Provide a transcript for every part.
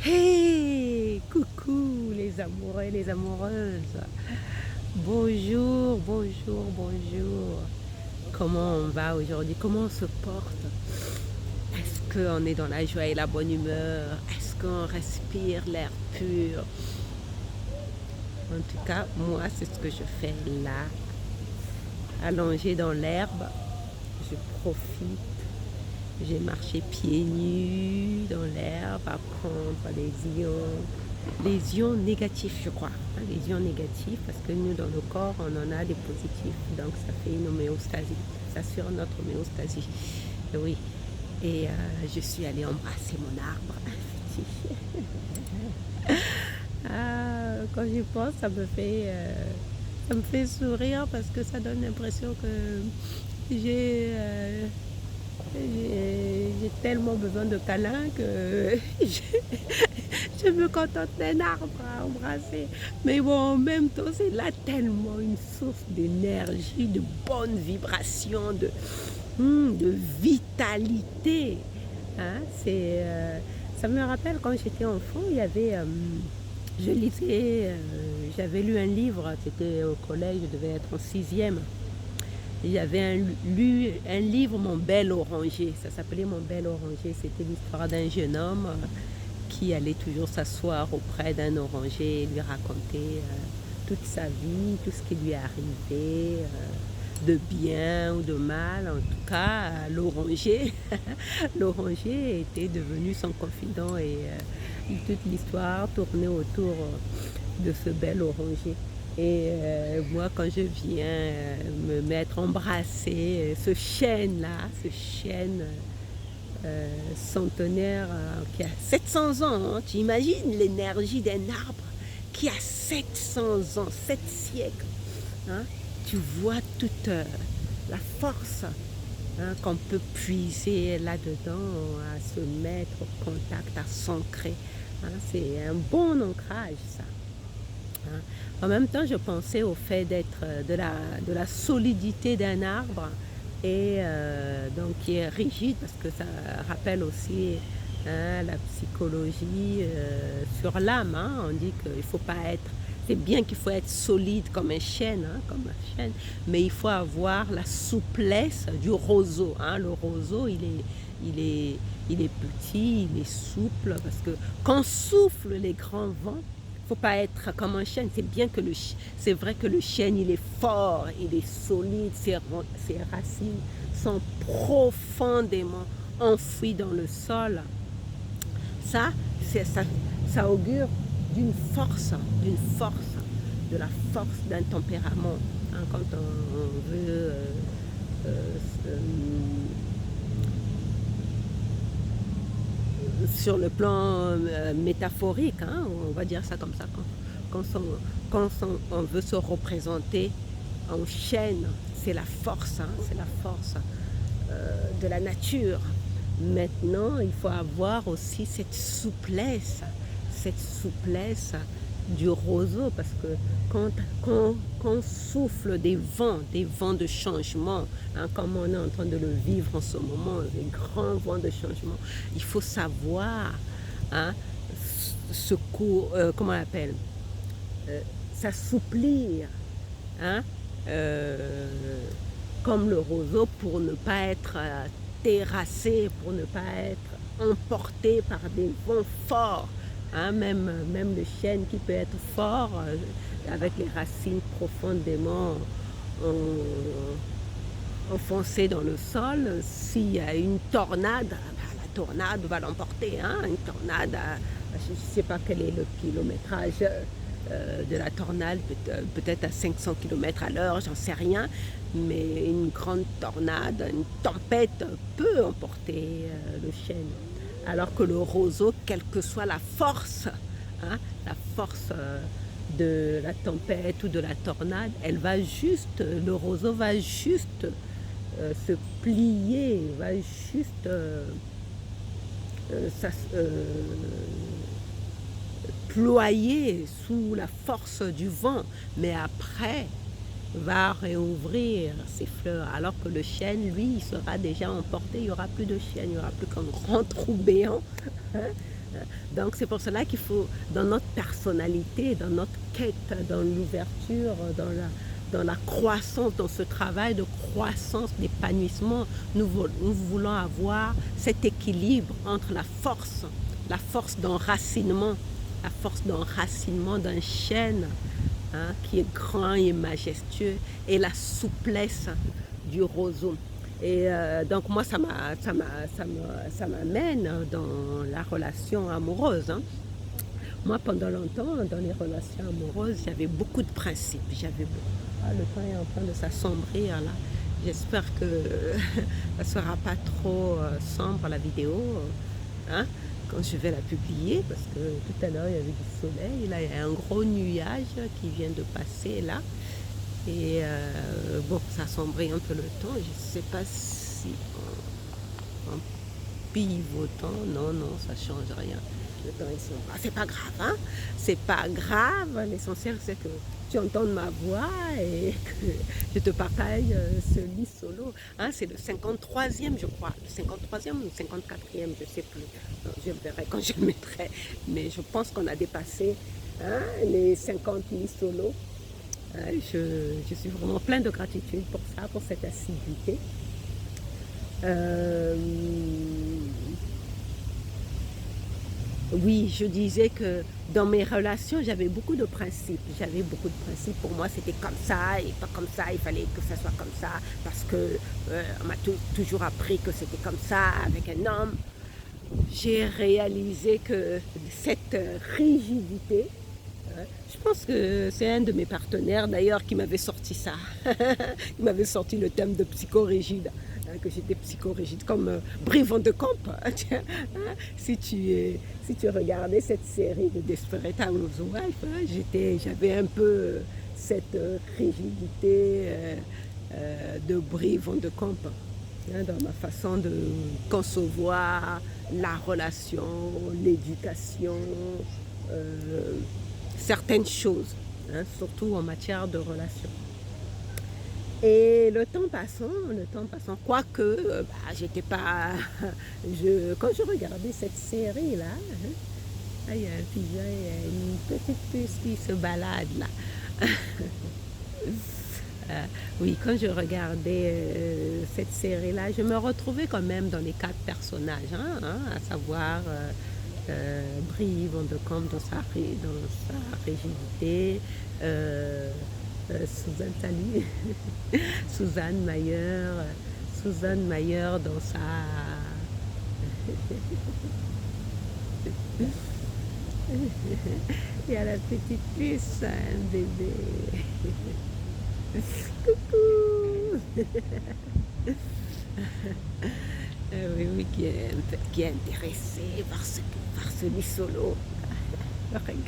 Hey, coucou les amoureux et les amoureuses. Bonjour, bonjour, bonjour. Comment on va aujourd'hui? Comment on se porte? Est-ce qu'on est dans la joie et la bonne humeur? Est-ce qu'on respire l'air pur? En tout cas, moi, c'est ce que je fais là, allongée dans l'herbe. Je profite. J'ai marché pieds nus dans l'herbe à prendre les ions négatifs, je crois. Les ions négatifs, parce que nous, dans le corps, on en a des positifs. Donc, ça fait une homéostasie. Ça assure notre homéostasie. Oui. Et je suis allée embrasser mon arbre. Quand j'y pense, ça me fait sourire parce que ça donne l'impression que j'ai euh, j'ai tellement besoin de câlins que je me contente d'un arbre à embrasser. Mais bon, en même temps, c'est là tellement une source d'énergie, de bonnes vibrations, de vitalité. Hein, ça me rappelle quand j'étais enfant, il y avait, je lisais, j'avais lu un livre, c'était au collège, je devais être en sixième. J'avais lu un livre, Mon bel oranger. Ça s'appelait Mon bel oranger. C'était l'histoire d'un jeune homme qui allait toujours s'asseoir auprès d'un oranger et lui raconter toute sa vie, tout ce qui lui est arrivé, de bien ou de mal. En tout cas, l'oranger, l'oranger était devenu son confident et toute l'histoire tournait autour de ce bel oranger. Et moi, quand je viens me mettre embrasser ce chêne-là, ce chêne centenaire qui a 700 ans, hein, tu imagines l'énergie d'un arbre qui a 700 ans, 7 siècles. Hein, tu vois toute la force qu'on peut puiser là-dedans, à se mettre au contact, à s'ancrer. Hein, c'est un bon ancrage, ça. Hein. En même temps, je pensais au fait d'être de la solidité d'un arbre et donc qui est rigide parce que ça rappelle aussi la psychologie sur l'âme. Hein. On dit qu'il faut pas être, c'est bien qu'il faut être solide comme un chêne, hein, comme un chêne, mais il faut avoir la souplesse du roseau. Hein. Le roseau, il est petit, il est souple parce que quand souffle les grands vents, faut pas être comme un chêne. C'est vrai que le chêne, il est fort, il est solide, ses racines sont profondément enfouies dans le sol. Ça, ça augure d'une force, de la force d'un tempérament. Hein, quand on veut sur le plan métaphorique, hein, on va dire ça comme ça, quand on veut se représenter en chaîne, c'est la force, hein, c'est la force de la nature. Maintenant, il faut avoir aussi cette souplesse du roseau, parce que quand souffle des vents de changement, hein, comme on est en train de le vivre en ce moment, les grands vents de changement, il faut savoir hein, comment on appelle, s'assouplir, hein, euh, comme le roseau pour ne pas être terrassé, pour ne pas être emporté par des vents forts. Hein, même le chêne qui peut être fort avec les racines profondément enfoncées dans le sol, s'il y a une tornade, la tornade va l'emporter. Hein, une tornade, je ne sais pas quel est le kilométrage de la tornade, peut-être à 500 km à l'heure, j'en sais rien, mais une grande tornade, une tempête peut emporter le chêne. Alors que le roseau, quelle que soit la force, hein, la force de la tempête ou de la tornade, le roseau va juste se plier, va juste ça, ployer sous la force du vent, mais après va réouvrir ses fleurs, alors que le chêne, lui, il sera déjà emporté, il n'y aura plus de chêne, il n'y aura plus qu'un grand trou béant hein, Donc c'est pour cela qu'il faut, dans notre personnalité, dans notre quête, dans l'ouverture, dans la croissance, dans ce travail de croissance, d'épanouissement, nous voulons avoir cet équilibre entre la force d'enracinement d'un chêne, hein, qui est grand et majestueux, et la souplesse du roseau. Et donc moi, ça m'amène dans la relation amoureuse, hein. Moi, pendant longtemps, dans les relations amoureuses, j'avais beaucoup de principes. Le temps est en train de s'assombrir là. J'espère que ça ne sera pas trop sombre la vidéo, hein, quand je vais la publier, parce que tout à l'heure, il y avait du soleil. Là, il y a un gros nuage qui vient de passer là. Et bon, ça assombrit un peu le temps. Je ne sais pas si en pivotant, non, ça ne change rien. Le temps est sombre. Ah, c'est pas grave, hein? C'est pas grave. L'essentiel, c'est que tu entendes ma voix et que je te partage ce lit solo. Hein, c'est le 53e, je crois. Le 53e ou le 54e, je ne sais plus. Non, je verrai quand je le mettrai. Mais je pense qu'on a dépassé, hein, les 50 lits solo. Je suis vraiment plein de gratitude pour ça, pour cette assiduité. Oui, je disais que dans mes relations, j'avais beaucoup de principes. J'avais beaucoup de principes. Pour moi, c'était comme ça et pas comme ça. Il fallait que ça soit comme ça parce que on m'a toujours appris que c'était comme ça avec un homme. J'ai réalisé que cette rigidité, je pense que c'est un de mes partenaires d'ailleurs qui m'avait sorti ça. Il m'avait sorti le thème de psychorigide, hein, que j'étais psychorigide comme Brie Van de Camp. Si tu regardais cette série de Desperate Housewives, j'avais un peu cette rigidité de Brie Van de Camp, hein, dans ma façon de concevoir la relation, l'éducation, certaines choses, hein, surtout en matière de relations. Et le temps passant, quoique, j'étais pas... quand je regardais cette série-là, hein, il y a un pigeon, il y a une petite puce qui se balade là. Oui, quand je regardais cette série-là, je me retrouvais quand même dans les 4 personnages, hein, à savoir Brie Van de Camp dans sa rigidité, Suzanne Sally, Suzanne Mayer dans sa... Il y a la petite puce, un bébé. Coucou. Oui, qui est intéressé par ce lit solo. Regarde.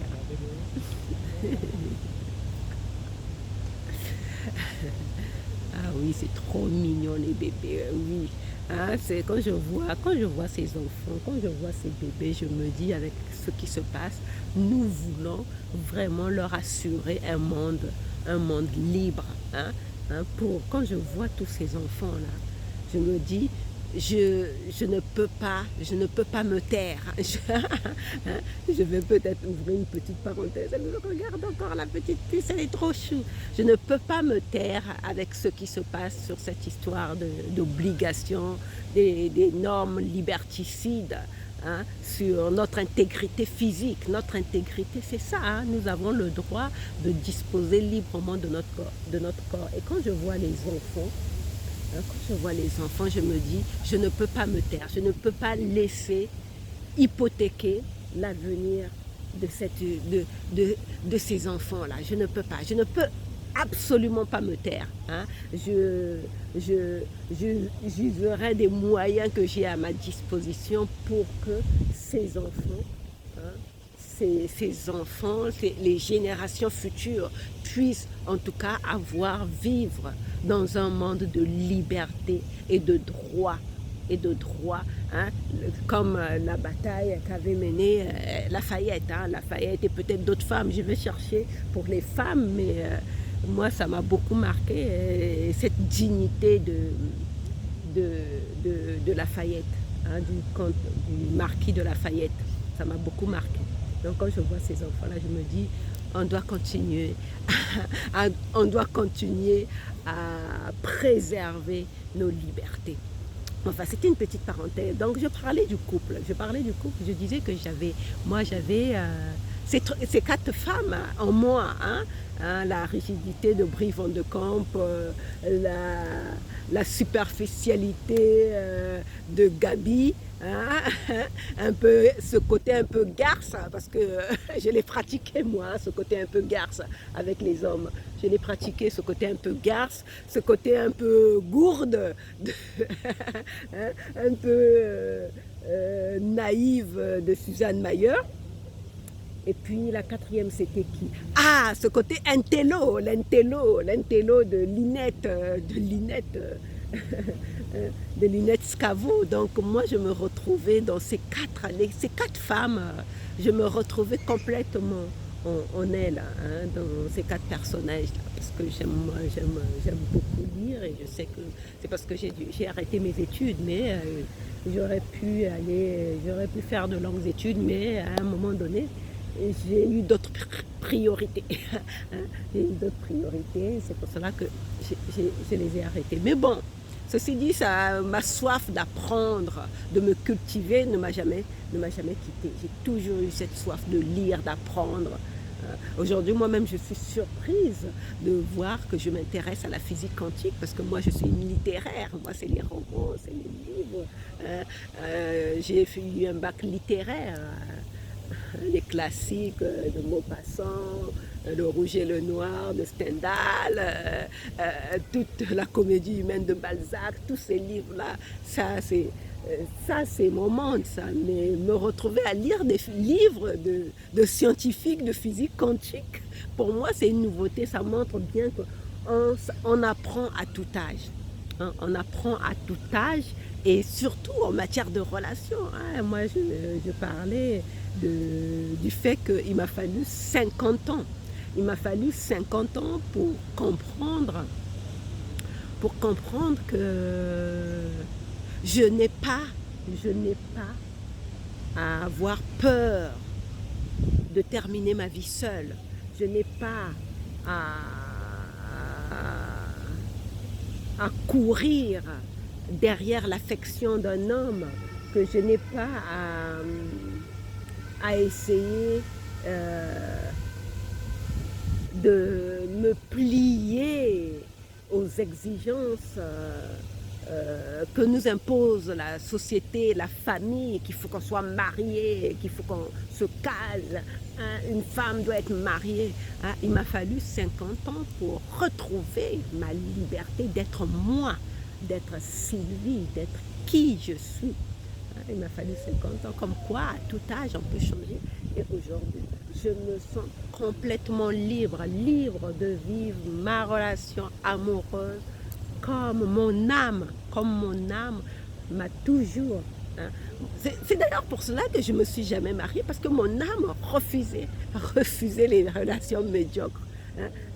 Ah oui, c'est trop mignon les bébés, oui. Hein, c'est quand je vois ces enfants, quand je vois ces bébés, je me dis avec ce qui se passe, nous voulons vraiment leur assurer un monde libre. Hein, quand je vois tous ces enfants-là, je me dis, je ne peux pas me taire. Je vais peut-être ouvrir une petite parenthèse. Regarde encore la petite puce, elle est trop chou. Je ne peux pas me taire avec ce qui se passe sur cette histoire d'obligation, des normes liberticides, hein, sur notre intégrité physique. Notre intégrité, c'est ça. Hein, nous avons le droit de disposer librement de notre corps. Et quand je vois les enfants, je me dis, je ne peux pas me taire, je ne peux pas laisser hypothéquer l'avenir de ces enfants-là. Je ne peux absolument pas me taire. Hein. J'userai des moyens que j'ai à ma disposition pour que ces enfants, hein, les générations futures puissent en tout cas vivre dans un monde de liberté et de droit. Hein, comme la bataille qu'avait menée Lafayette. Hein, Lafayette et peut-être d'autres femmes. Je vais chercher pour les femmes, mais moi ça m'a beaucoup marqué, cette dignité de Lafayette, hein, du marquis de Lafayette. ça m'a beaucoup marqué. Donc quand je vois ces enfants-là, je me dis, on doit continuer, on doit continuer à préserver nos libertés. Enfin, c'était une petite parenthèse. Donc, je parlais du couple. Je disais que j'avais ces quatre femmes en moi. La rigidité de Brie Van de Camp, la superficialité de Gabi, un peu, ce côté un peu garce, parce que je l'ai pratiqué moi, ce côté un peu garce avec les hommes. Je l'ai pratiqué, ce côté un peu garce, ce côté un peu gourde, un peu naïve de Suzanne Mayer. Et puis la quatrième, c'était qui? Ah, ce côté l'intello de de Linette Scavo. Donc moi, je me retrouvais dans ces quatre femmes, je me retrouvais complètement en elles, dans ces quatre personnages-là, parce que j'aime beaucoup lire, et je sais que c'est parce que j'ai arrêté mes études, mais j'aurais pu faire de longues études, mais à un moment donné, j'ai eu d'autres priorités. J'ai eu d'autres priorités, c'est pour cela que je les ai arrêtées. Mais bon, ceci dit, ma soif d'apprendre, de me cultiver ne m'a jamais quittée. J'ai toujours eu cette soif de lire, d'apprendre. Aujourd'hui, moi-même, je suis surprise de voir que je m'intéresse à la physique quantique, parce que moi, je suis une littéraire. Moi, c'est les romans, c'est les livres. J'ai eu un bac littéraire. Les classiques de Maupassant, Le Rouge et le Noir de Stendhal, toute la comédie humaine de Balzac, tous ces livres-là, ça c'est mon monde, ça. Mais me retrouver à lire des livres de scientifiques, de physique quantique, pour moi c'est une nouveauté, ça montre bien qu'on apprend à tout âge. On apprend à tout âge, et surtout en matière de relations. Moi, je parlais du fait qu'il m'a fallu 50 ans. Il m'a fallu 50 ans pour comprendre que je n'ai pas à avoir peur de terminer ma vie seule. Je n'ai pas à courir derrière l'affection d'un homme, que je n'ai pas à essayer de me plier aux exigences que nous impose la société, la famille, qu'il faut qu'on soit marié, qu'il faut qu'on se case, une femme doit être mariée. Il m'a fallu 50 ans pour retrouver ma liberté d'être moi, d'être Sylvie, d'être qui je suis. Il m'a fallu 50 ans, comme quoi à tout âge on peut changer. Et aujourd'hui, je me sens complètement libre de vivre ma relation amoureuse comme mon âme m'a toujours. C'est d'ailleurs pour cela que je ne me suis jamais mariée, parce que mon âme refusait les relations médiocres.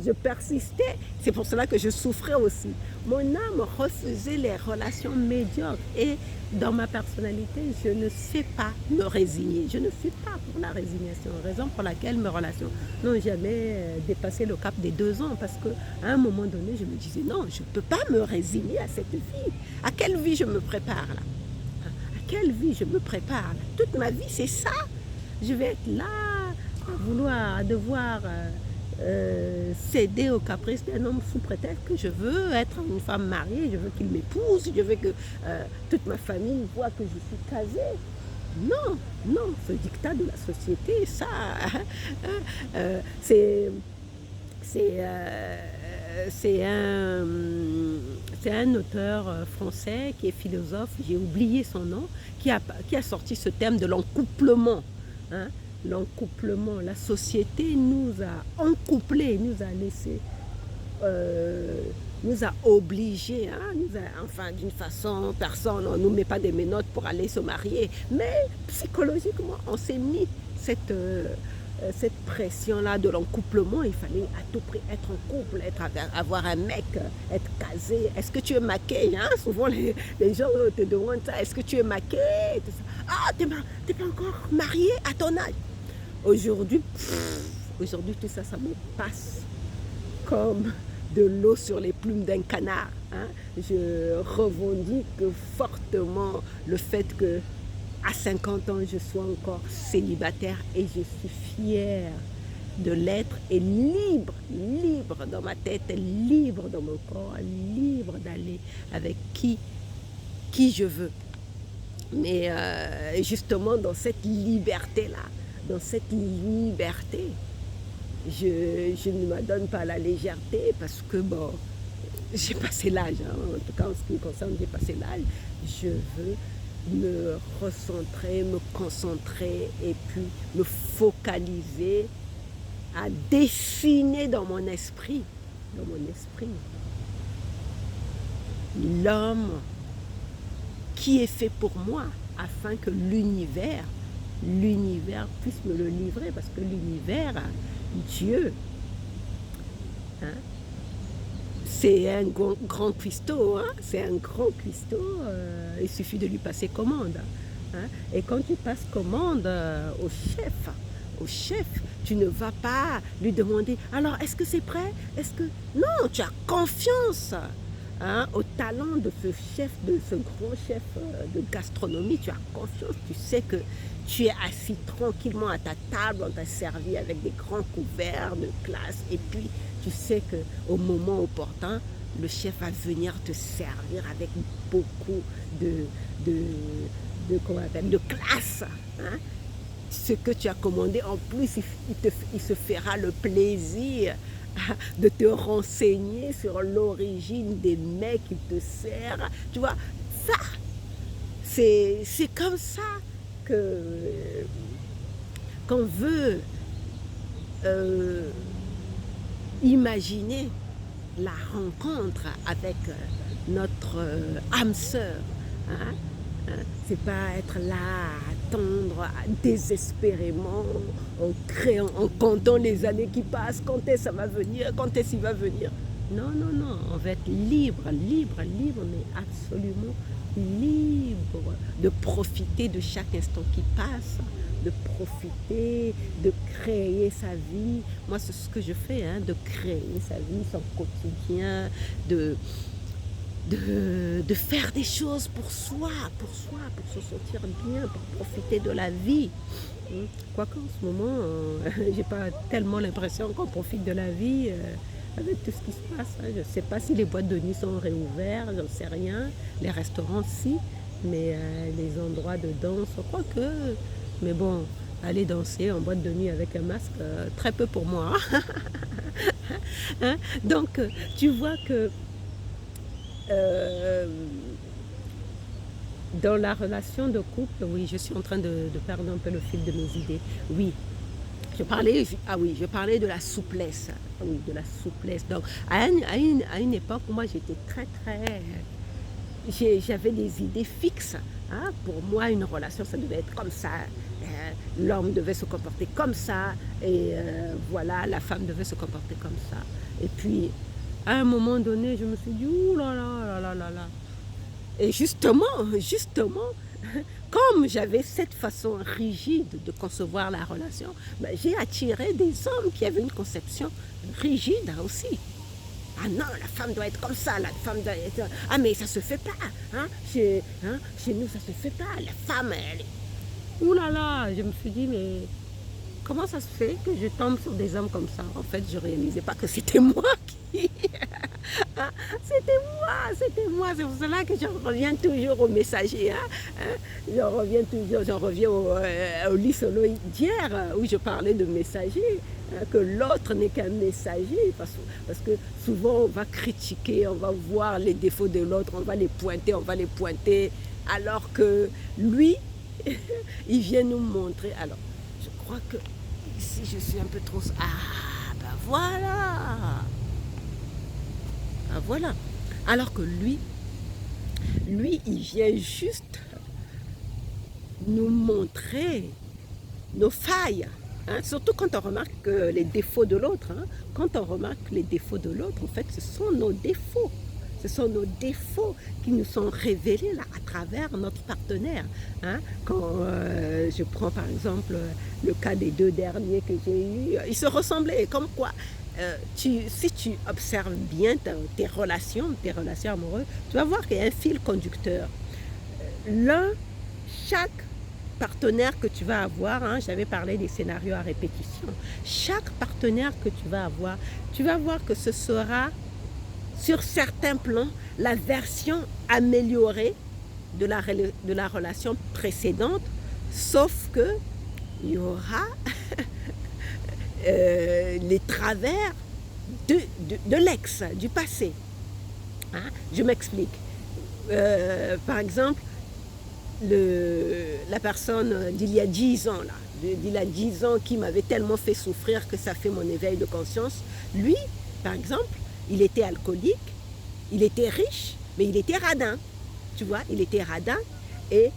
Je persistais, c'est pour cela que je souffrais aussi. Mon âme refusait les relations médiocres, et dans ma personnalité, je ne sais pas me résigner. Je ne suis pas pour la résignation, raison pour laquelle mes relations n'ont jamais dépassé le cap des 2 ans, parce qu'à un moment donné, je me disais non, je ne peux pas me résigner à cette vie. À quelle vie je me prépare là? À quelle vie je me prépare là? Toute ma vie, c'est ça. Je vais être là, à devoir céder au caprice d'un homme sous prétexte que je veux être une femme mariée, je veux qu'il m'épouse, je veux que toute ma famille voit que je suis casée. Non, ce dictat de la société, ça, c'est un auteur français qui est philosophe, j'ai oublié son nom, qui a sorti ce thème de l'encouplement. L'encouplement, la société nous a encouplés, nous a laissé, nous a obligés, enfin d'une façon, personne, on ne nous met pas des menottes pour aller se marier, mais psychologiquement, on s'est mis cette pression-là de l'encouplement. Il fallait à tout prix être en couple, avoir un mec, être casé. Est-ce que tu es maquée, hein? Souvent, les gens te demandent ça. Est-ce que tu es maquée? Tout ça. Ah, t'es pas encore mariée à ton âge. Aujourd'hui, tout ça, ça me passe comme de l'eau sur les plumes d'un canard. Hein? Je revendique fortement le fait que à 50 ans, je sois encore célibataire et je suis fière de l'être et libre, libre dans ma tête, libre dans mon corps, libre d'aller avec qui je veux. Mais justement, dans cette liberté-là, je ne m'adonne pas à la légèreté parce que, bon, j'ai passé l'âge, hein. En tout cas en ce qui me concerne, j'ai passé l'âge. Je veux me recentrer, me concentrer et puis me focaliser à dessiner dans mon esprit l'homme qui est fait pour moi afin que l'univers puisse me le livrer parce que l'univers, Dieu, hein, c'est un grand cuistot, hein? C'est un grand cuistot, il suffit de lui passer commande. Hein? Et quand tu passes commande au chef, tu ne vas pas lui demander, alors est-ce que c'est prêt? Non, tu as confiance, hein, au talent de ce chef, de ce grand chef de gastronomie, tu as confiance, tu sais que tu es assis tranquillement à ta table, on t'a servi avec des grands couverts de classe et puis tu sais qu'au moment opportun, le chef va venir te servir avec beaucoup de classe. Hein? Ce que tu as commandé, en plus, il se fera le plaisir de te renseigner sur l'origine des mets qu'il te sert. Tu vois, ça, c'est comme ça qu'on veut imaginer la rencontre avec notre âme sœur. Hein? C'est pas être là à attendre désespérément en comptant les années qui passent, quand est-ce ça va venir, quand est-ce qu'il va venir. Non, on va être libre, mais absolument libre de profiter de chaque instant qui passe, de profiter, de créer sa vie. Moi, c'est ce que je fais, hein, de créer sa vie, son quotidien, de faire des choses pour soi, pour se sentir bien, pour profiter de la vie. Quoique en ce moment, j'ai pas tellement l'impression qu'on profite de la vie avec tout ce qui se passe. Hein. Je ne sais pas si les boîtes de nuit sont réouvertes, j'en sais rien. Les restaurants, si, mais les endroits de danse, quoique. Mais bon, aller danser en boîte de nuit avec un masque, très peu pour moi. Hein? Donc, tu vois que dans la relation de couple, oui, je suis en train de perdre un peu le fil de mes idées. Oui, je parlais de la souplesse. Oui, de la souplesse. Donc, à une époque, moi, j'étais j'avais des idées fixes. Hein. Pour moi, une relation, ça devait être comme ça. L'homme devait se comporter comme ça. Et voilà, la femme devait se comporter comme ça. Et puis, à un moment donné, je me suis dit, ouh là là là là là. Et justement, comme j'avais cette façon rigide de concevoir la relation, ben, j'ai attiré des hommes qui avaient une conception rigide aussi. Ah non, la femme doit être comme ça, la femme doit être... Ah mais ça se fait pas, hein? Chez nous ça se fait pas, la femme, elle est... Ouh là là, je me suis dit, mais comment ça se fait que je tombe sur des hommes comme ça? En fait, je ne réalisais pas que c'était moi qui... C'était moi. C'est pour cela que je reviens toujours au messager. J'en reviens au lit solo d'hier où je parlais de messager. Que l'autre n'est qu'un messager. Parce que souvent, on va critiquer, on va voir les défauts de l'autre, on va les pointer. Alors que lui, il vient nous montrer. Alors, je crois que ici, je suis un peu trop... Ah, ben voilà. Ah, voilà. Alors que lui, il vient juste nous montrer nos failles. Hein, surtout quand on remarque les défauts de l'autre. Hein. Quand on remarque les défauts de l'autre, en fait, ce sont nos défauts. Ce sont nos défauts qui nous sont révélés là, à travers notre partenaire. Hein. Quand je prends par exemple le cas des 2 derniers que j'ai eus, ils se ressemblaient. Comme quoi, si tu observes bien tes relations amoureuses, tu vas voir qu'il y a un fil conducteur. Chaque partenaire que tu vas avoir, hein, j'avais parlé des scénarios à répétition, chaque partenaire que tu vas voir que ce sera sur certains plans la version améliorée de la relation précédente, sauf que il y aura les travers de l'ex, du passé. Hein? Je m'explique. Par exemple, la personne d'il y a 10 ans, là, d'il y a 10 ans qui m'avait tellement fait souffrir que ça fait mon éveil de conscience, lui, par exemple, il était alcoolique, il était riche, mais il était radin. Tu vois, il était radin. Et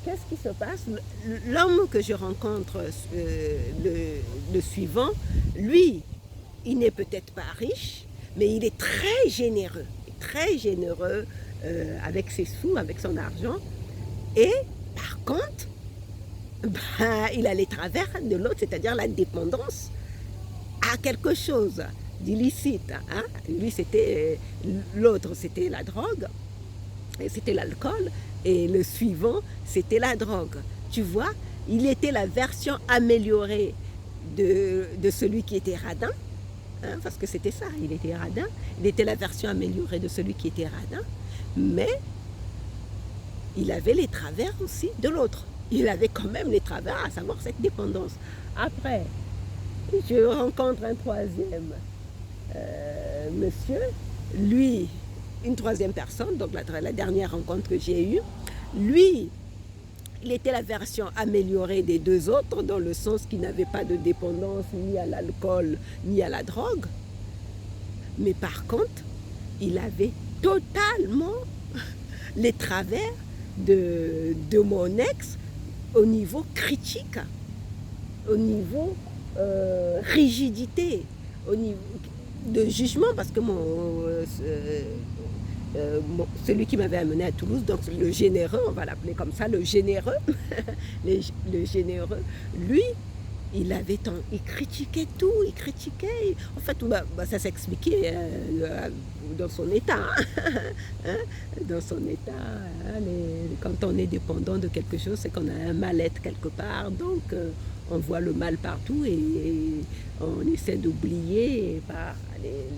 qu'est-ce qui se passe? L'homme que je rencontre, le suivant, lui, il n'est peut-être pas riche, mais il est très généreux avec ses sous, avec son argent. Et par contre, il a les travers de l'autre, c'est-à-dire la dépendance à quelque chose d'illicite. Hein? Lui, l'autre, c'était la drogue, et c'était l'alcool, et le suivant, c'était la drogue. Tu vois, il était la version améliorée de celui qui était radin, hein, parce que c'était ça, il était radin, il était la version améliorée de celui qui était radin, mais il avait les travers aussi de l'autre. Il avait quand même les travers, à savoir cette dépendance. Après, je rencontre un troisième monsieur, lui, une troisième personne, donc la dernière rencontre que j'ai eue, lui, il était la version améliorée des 2 autres, dans le sens qu'il n'avait pas de dépendance ni à l'alcool, ni à la drogue. Mais par contre, il avait totalement les travers de mon ex au niveau critique, au niveau rigidité, au niveau de jugement, parce que celui qui m'avait amené à Toulouse, donc le généreux, on va l'appeler comme ça, le généreux, le généreux, lui, il critiquait tout, il critiquait. En fait, ça s'expliquait dans son état. Hein, dans son état, hein, quand on est dépendant de quelque chose, c'est qu'on a un mal-être quelque part. Donc, on voit le mal partout et on essaie d'oublier par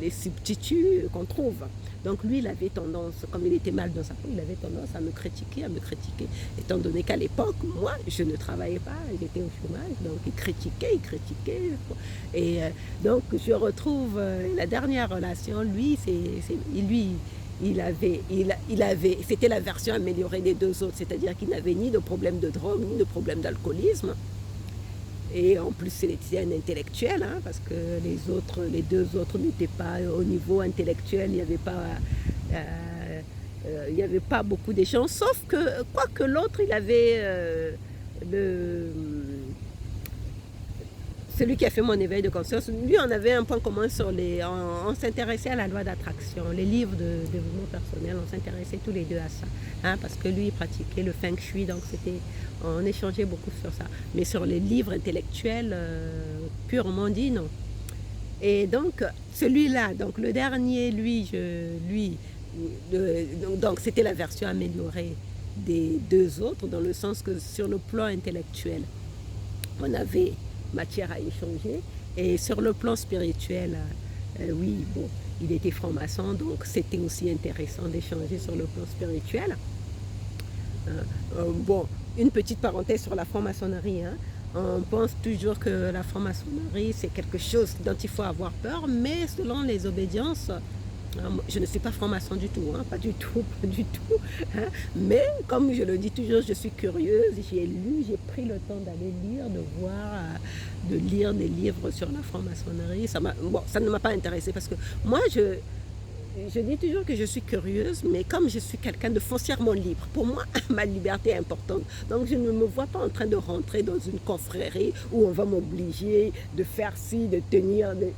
les substituts qu'on trouve. Donc lui, il avait tendance, comme il était mal dans sa peau, il avait tendance à me critiquer. Étant donné qu'à l'époque, moi, je ne travaillais pas, j'étais au chômage, donc il critiquait. Et donc je retrouve la dernière relation, lui, c'était la version améliorée des 2 autres, c'est-à-dire qu'il n'avait ni de problème de drogue, ni de problème d'alcoolisme. Et en plus, c'était un intellectuel, hein, parce que les 2 autres n'étaient pas au niveau intellectuel, il n'y avait pas beaucoup d'échanges, sauf que, quoique l'autre, il avait celui qui a fait mon éveil de conscience, lui, on avait un point commun on s'intéressait à la loi d'attraction, les livres de développement personnel, on s'intéressait tous les 2 à ça, hein, parce que lui, il pratiquait le feng shui, donc on échangeait beaucoup sur ça. Mais sur les livres intellectuels, purement dit, non. Et donc, celui-là, donc le dernier, donc c'était la version améliorée des 2 autres, dans le sens que sur le plan intellectuel, on avait matière à échanger. Et sur le plan spirituel, oui, bon, il était franc-maçon, donc c'était aussi intéressant d'échanger sur le plan spirituel. Bon, une petite parenthèse sur la franc-maçonnerie. Hein. On pense toujours que la franc-maçonnerie, c'est quelque chose dont il faut avoir peur, mais selon les obédiences, je ne suis pas franc-maçon du tout, hein, pas du tout. Hein. Mais comme je le dis toujours, je suis curieuse, j'ai pris le temps d'aller lire, de lire des livres sur la franc-maçonnerie. Ça ne m'a pas intéressée parce que moi, je dis toujours que je suis curieuse, mais comme je suis quelqu'un de foncièrement libre, pour moi, ma liberté est importante. Donc, je ne me vois pas en train de rentrer dans une confrérie où on va m'obliger de faire ci, de tenir, de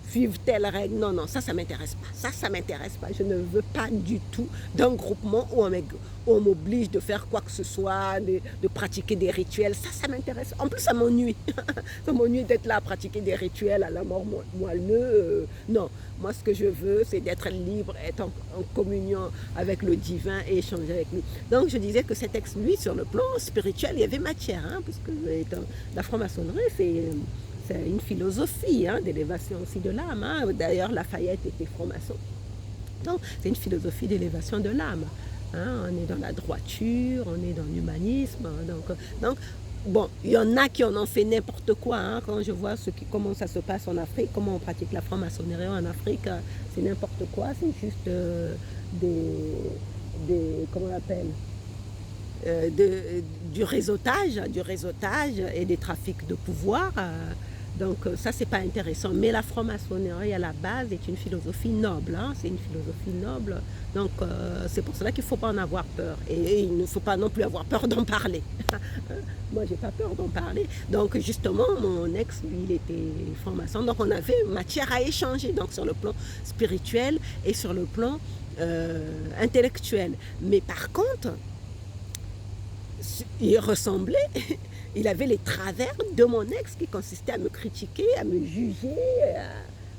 suivre telle règle. Non, non, ça m'intéresse pas. Ça m'intéresse pas. Je ne veux pas du tout d'un groupement où on m'oblige de faire quoi que ce soit, de pratiquer des rituels. Ça m'intéresse. En plus, ça m'ennuie. Ça m'ennuie d'être là à pratiquer des rituels à la mort moelleux. Non. Moi, ce que je veux, c'est d'être libre, être en communion avec le divin et échanger avec lui. Donc, je disais que cet texte, lui, sur le plan spirituel, il y avait matière, hein, parce que la franc-maçonnerie, c'est une philosophie d'élévation aussi de l'âme. Hein. D'ailleurs, Lafayette était franc-maçon. Donc, c'est une philosophie d'élévation de l'âme. Hein. On est dans la droiture, on est dans l'humanisme. Hein. Donc, bon, il y en a qui en ont fait n'importe quoi. Hein. Quand je vois comment ça se passe en Afrique, comment on pratique la franc-maçonnerie en Afrique, c'est n'importe quoi. C'est juste comment on appelle du réseautage et des trafics de pouvoir. Donc ça, c'est pas intéressant. Mais la franc-maçonnerie, à la base, est une philosophie noble. Hein. C'est une philosophie noble. Donc c'est pour cela qu'il ne faut pas en avoir peur. Et il ne faut pas non plus avoir peur d'en parler. Moi, j'ai pas peur d'en parler. Donc justement, mon ex, lui, il était franc-maçon. Donc on avait matière à échanger, donc sur le plan spirituel et sur le plan intellectuel. Mais par contre, il ressemblait, il avait les travers de mon ex qui consistaient à me critiquer, à me juger,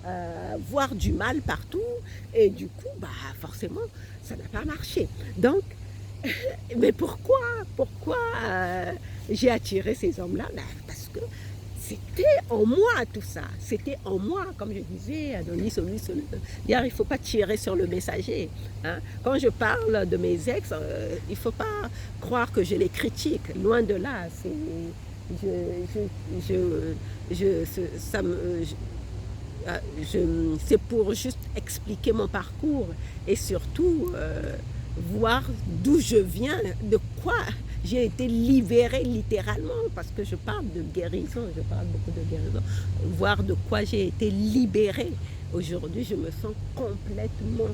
à voir du mal partout. Et du coup, forcément, ça n'a pas marché. Donc, mais pourquoi j'ai attiré ces hommes-là? Parce que c'était en moi tout ça. C'était en moi, comme je disais, Adonis, il ne faut pas tirer sur le messager. Hein. Quand je parle de mes ex, il ne faut pas croire que je les critique. Loin de là. C'est pour juste expliquer mon parcours et surtout voir d'où je viens, de quoi j'ai été libérée littéralement, parce que je parle de guérison, je parle beaucoup de guérison, voir de quoi j'ai été libérée. Aujourd'hui, je me sens complètement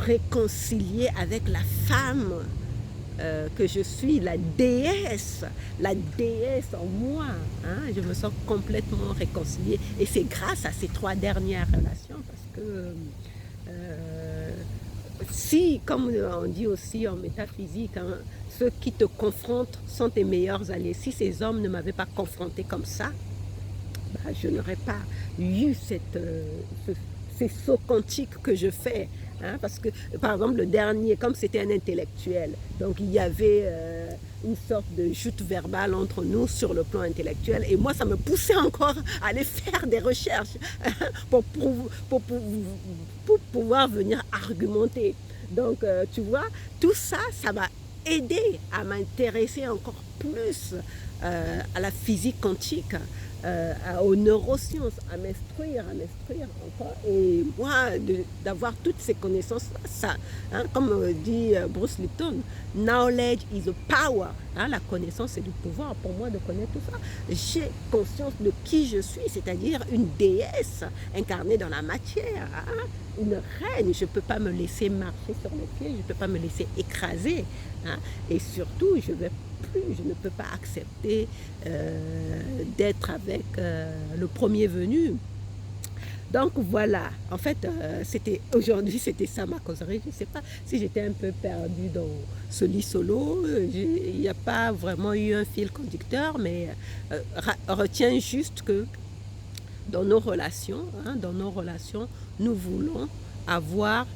réconciliée avec la femme que je suis, la déesse en moi. Hein, je me sens complètement réconciliée. Et c'est grâce à ces 3 dernières relations, parce que si, comme on dit aussi en métaphysique, hein, ceux qui te confrontent sont tes meilleurs alliés. Si ces hommes ne m'avaient pas confronté comme ça, je n'aurais pas eu ces sauts quantiques que je fais. Hein, parce que, par exemple, le dernier, comme c'était un intellectuel, donc il y avait une sorte de joute verbale entre nous sur le plan intellectuel. Et moi, ça me poussait encore à aller faire des recherches pour pouvoir venir argumenter. Donc, tu vois, tout ça, ça m'a aidé à m'intéresser encore plus à la physique quantique, aux neurosciences, à m'instruire encore. Et moi, d'avoir toutes ces connaissances-là, ça, hein, comme dit Bruce Lipton, knowledge is a power. Hein, la connaissance, c'est du pouvoir. Pour moi, de connaître tout ça, j'ai conscience de qui je suis, c'est-à-dire une déesse incarnée dans la matière, hein, une reine. Je ne peux pas me laisser marcher sur les pieds, je ne peux pas me laisser écraser. Hein, et surtout, je ne peux pas accepter d'être avec le premier venu. Donc voilà, en fait, aujourd'hui, c'était ça ma causerie. Je ne sais pas si j'étais un peu perdue dans ce lit solo. Il n'y a pas vraiment eu un fil conducteur, mais retiens juste que dans nos relations, nous voulons avoir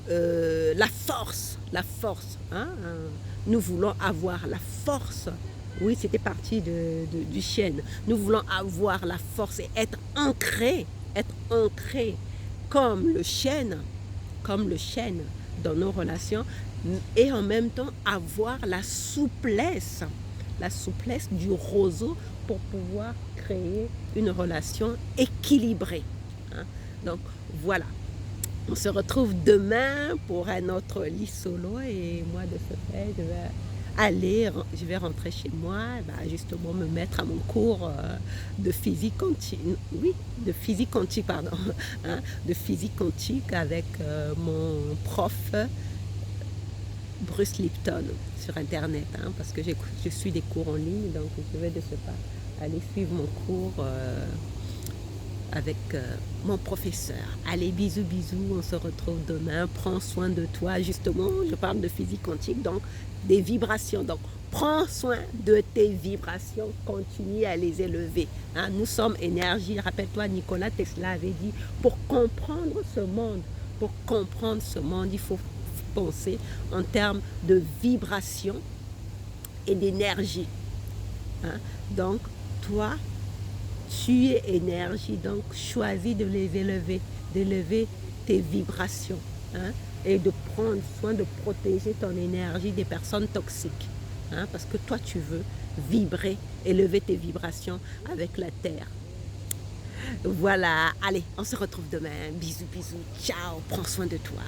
la force. Hein, nous voulons avoir la force. Oui, c'était parti du chêne. Nous voulons avoir la force et être ancrés comme le chêne dans nos relations, et en même temps avoir la souplesse du roseau pour pouvoir créer une relation équilibrée. Hein? Donc voilà. On se retrouve demain pour un autre lit solo, et moi de ce fait, je vais je vais rentrer chez moi, justement me mettre à mon cours de physique quantique, oui, de physique quantique, pardon, hein, de physique quantique avec mon prof Bruce Lipton sur Internet, hein, parce que je suis des cours en ligne, donc je vais de ce pas aller suivre mon cours avec mon professeur. Allez, bisous, bisous, on se retrouve demain. Prends soin de toi, justement, je parle de physique quantique, donc des vibrations. Donc, prends soin de tes vibrations, continue à les élever. Hein, nous sommes énergie. Rappelle-toi, Nikola Tesla avait dit, pour comprendre ce monde, il faut penser en termes de vibration et d'énergie. Hein, donc, toi, tu es énergie, donc choisis de les élever, d'élever tes vibrations, hein, et de prendre soin de protéger ton énergie des personnes toxiques, hein, parce que toi tu veux vibrer, élever tes vibrations avec la terre. Voilà, allez, on se retrouve demain. Bisous, bisous, ciao, prends soin de toi.